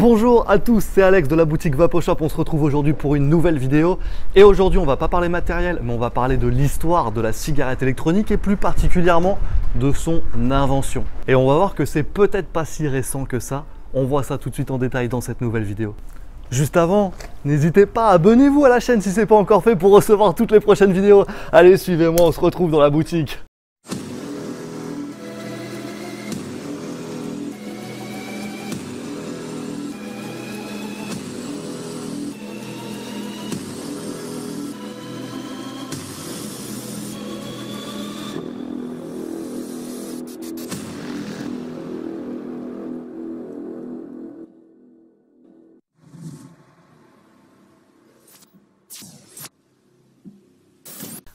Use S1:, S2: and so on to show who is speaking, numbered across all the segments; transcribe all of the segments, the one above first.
S1: Bonjour à tous, c'est Alex de la boutique VapoShop. On se retrouve aujourd'hui pour une nouvelle vidéo. Et aujourd'hui, on va pas parler matériel, mais on va parler de l'histoire de la cigarette électronique et plus particulièrement de son invention. Et on va voir que c'est peut-être pas si récent que ça. On voit ça tout de suite en détail dans cette nouvelle vidéo. Juste avant, n'hésitez pas, abonnez-vous à la chaîne si ce n'est pas encore fait pour recevoir toutes les prochaines vidéos. Allez, suivez-moi, on se retrouve dans la boutique.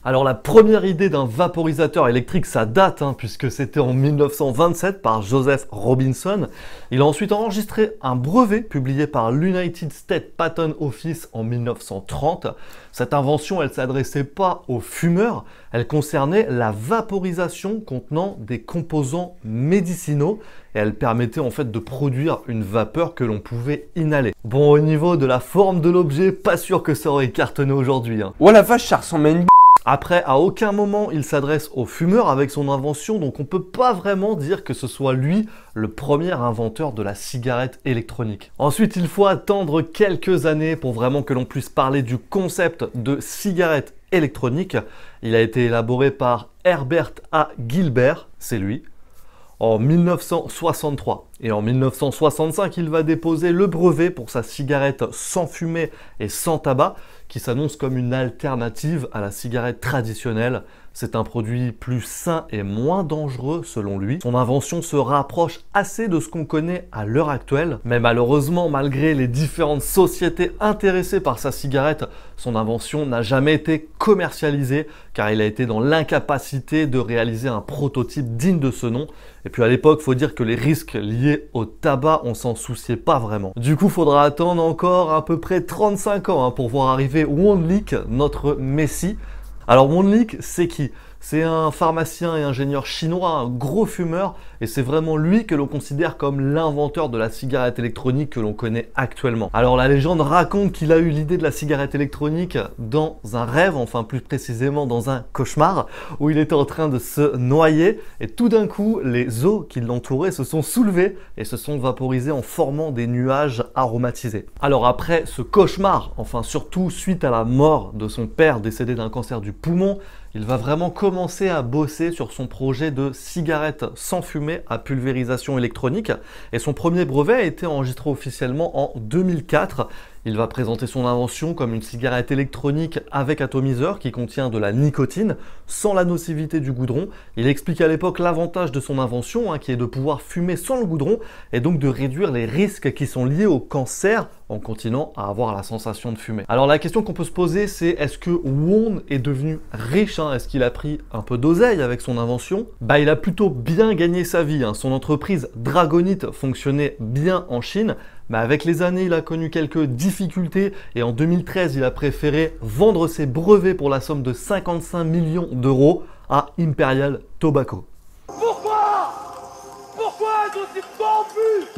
S1: Alors la première idée d'un vaporisateur électrique, ça date, puisque c'était en 1927 par Joseph Robinson. Il a ensuite enregistré un brevet publié par l'United States Patent Office en 1930. Cette invention, elle ne s'adressait pas aux fumeurs, elle concernait la vaporisation contenant des composants médicinaux et elle permettait en fait de produire une vapeur que l'on pouvait inhaler. Bon, au niveau de la forme de l'objet, pas sûr que ça aurait cartonné aujourd'hui.
S2: Oh la vache, ça ressemble à une
S1: Après, à aucun moment il s'adresse aux fumeurs avec son invention, donc on peut pas vraiment dire que ce soit lui le premier inventeur de la cigarette électronique. Ensuite, il faut attendre quelques années pour vraiment que l'on puisse parler du concept de cigarette électronique. Il a été élaboré par Herbert A. Gilbert, c'est lui, en 1963. Et en 1965, il va déposer le brevet pour sa cigarette sans fumée et sans tabac, qui s'annonce comme une alternative à la cigarette traditionnelle. C'est un produit plus sain et moins dangereux selon lui. Son invention se rapproche assez de ce qu'on connaît à l'heure actuelle, mais malheureusement, malgré les différentes sociétés intéressées par sa cigarette, son invention n'a jamais été commercialisée car il a été dans l'incapacité de réaliser un prototype digne de ce nom. Et puis à l'époque, il faut dire que les risques liés au tabac, on s'en souciait pas vraiment. Du coup, il faudra attendre encore à peu près 35 ans pour voir arriver Won-Lik, notre messie. Alors Won-Lik, c'est qui? C'est un pharmacien et ingénieur chinois, un gros fumeur, et c'est vraiment lui que l'on considère comme l'inventeur de la cigarette électronique que l'on connaît actuellement. Alors la légende raconte qu'il a eu l'idée de la cigarette électronique dans un rêve, enfin plus précisément dans un cauchemar, où il était en train de se noyer, et tout d'un coup, les os qui l'entouraient se sont soulevés et se sont vaporisés en formant des nuages aromatisés. Alors après ce cauchemar, enfin surtout suite à la mort de son père décédé d'un cancer du poumon, il va vraiment commencer à bosser sur son projet de cigarette sans fumée à pulvérisation électronique et son premier brevet a été enregistré officiellement en 2004. Il va présenter son invention comme une cigarette électronique avec atomiseur qui contient de la nicotine sans la nocivité du goudron. Il explique à l'époque l'avantage de son invention qui est de pouvoir fumer sans le goudron et donc de réduire les risques qui sont liés au cancer en continuant à avoir la sensation de fumer. Alors la question qu'on peut se poser, c'est est-ce que Won est devenu riche? Est-ce qu'il a pris un peu d'oseille avec son invention? Il a plutôt bien gagné sa vie. Son entreprise Dragonite fonctionnait bien en Chine, mais avec les années, il a connu quelques difficultés et en 2013, il a préféré vendre ses brevets pour la somme de 55 millions d'euros à Imperial Tobacco.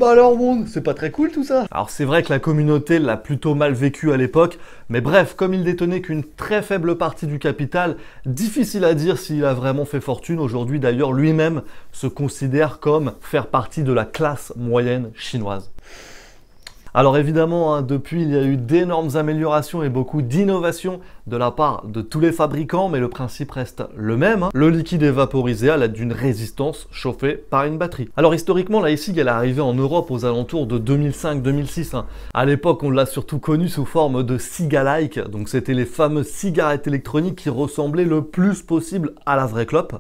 S1: Alors bon, c'est pas très cool tout ça. Alors c'est vrai que la communauté l'a plutôt mal vécu à l'époque, mais bref, comme il détenait qu'une très faible partie du capital, difficile à dire s'il a vraiment fait fortune. Aujourd'hui d'ailleurs, lui-même se considère comme faire partie de la classe moyenne chinoise. Alors évidemment, depuis, il y a eu d'énormes améliorations et beaucoup d'innovations de la part de tous les fabricants, mais le principe reste le même. Le liquide est vaporisé à l'aide d'une résistance chauffée par une batterie. Alors historiquement, la e-cig, elle est arrivée en Europe aux alentours de 2005-2006. À l'époque, on l'a surtout connue sous forme de ciga-like, donc c'était les fameuses cigarettes électroniques qui ressemblaient le plus possible à la vraie clope.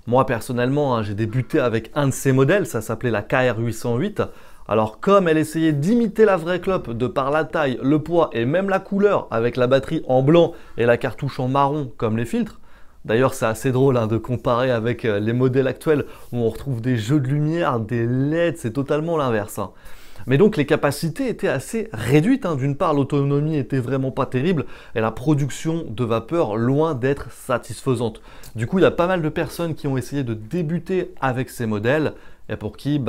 S1: Moi personnellement, j'ai débuté avec un de ces modèles, ça s'appelait la KR808. Alors comme elle essayait d'imiter la vraie clope de par la taille, le poids et même la couleur avec la batterie en blanc et la cartouche en marron comme les filtres, d'ailleurs c'est assez drôle de comparer avec les modèles actuels où on retrouve des jeux de lumière, des LED, c'est totalement l'inverse. Mais donc les capacités étaient assez réduites. D'une part, l'autonomie était vraiment pas terrible et la production de vapeur loin d'être satisfaisante. Du coup, il y a pas mal de personnes qui ont essayé de débuter avec ces modèles et pour qui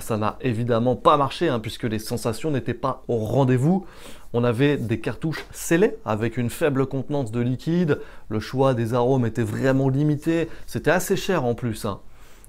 S1: ça n'a évidemment pas marché, hein, puisque les sensations n'étaient pas au rendez-vous. On avait des cartouches scellées avec une faible contenance de liquide, le choix des arômes était vraiment limité, c'était assez cher en plus, hein.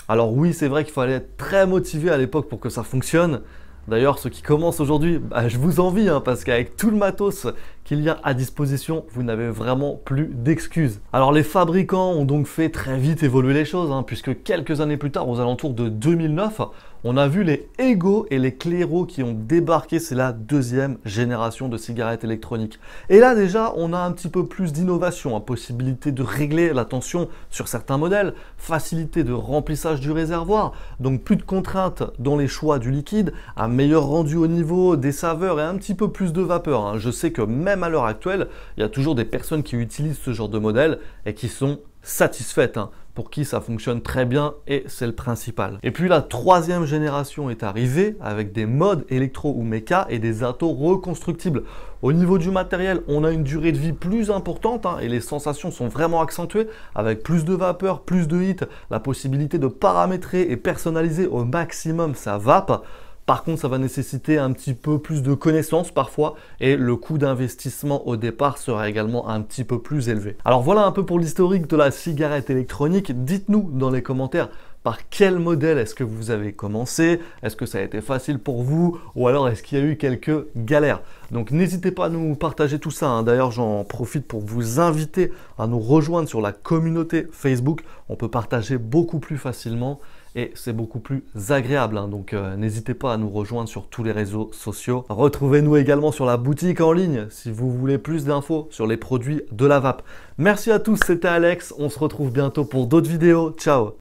S1: Alors oui, c'est vrai qu'il fallait être très motivé à l'époque pour que ça fonctionne. D'ailleurs, ceux qui commencent aujourd'hui, je vous envie, hein, parce qu'avec tout le matos qu'il y a à disposition, vous n'avez vraiment plus d'excuses. Alors les fabricants ont donc fait très vite évoluer les choses, hein, puisque quelques années plus tard, aux alentours de 2009, on a vu les Ego et les Clairo qui ont débarqué. C'est la deuxième génération de cigarettes électroniques. Et là déjà, on a un petit peu plus d'innovation, hein, possibilité de régler la tension sur certains modèles, facilité de remplissage du réservoir, donc plus de contraintes dans les choix du liquide, un meilleur rendu au niveau des saveurs et un petit peu plus de vapeur, hein. Je sais que même à l'heure actuelle, il y a toujours des personnes qui utilisent ce genre de modèle et qui sont satisfaites, hein, pour qui ça fonctionne très bien et c'est le principal. Et puis la troisième génération est arrivée avec des modes électro ou méca et des atos reconstructibles. Au niveau du matériel, on a une durée de vie plus importante, hein, et les sensations sont vraiment accentuées avec plus de vapeur, plus de heat, la possibilité de paramétrer et personnaliser au maximum sa vape. Par contre, ça va nécessiter un petit peu plus de connaissances parfois et le coût d'investissement au départ sera également un petit peu plus élevé. Alors voilà un peu pour l'historique de la cigarette électronique. Dites-nous dans les commentaires par quel modèle est-ce que vous avez commencé? Est-ce que ça a été facile pour vous? Ou alors est-ce qu'il y a eu quelques galères? Donc n'hésitez pas à nous partager tout ça, hein. D'ailleurs, j'en profite pour vous inviter à nous rejoindre sur la communauté Facebook. On peut partager beaucoup plus facilement et c'est beaucoup plus agréable, hein. Donc n'hésitez pas à nous rejoindre sur tous les réseaux sociaux. Retrouvez-nous également sur la boutique en ligne si vous voulez plus d'infos sur les produits de la vape. Merci à tous, c'était Alex. On se retrouve bientôt pour d'autres vidéos. Ciao!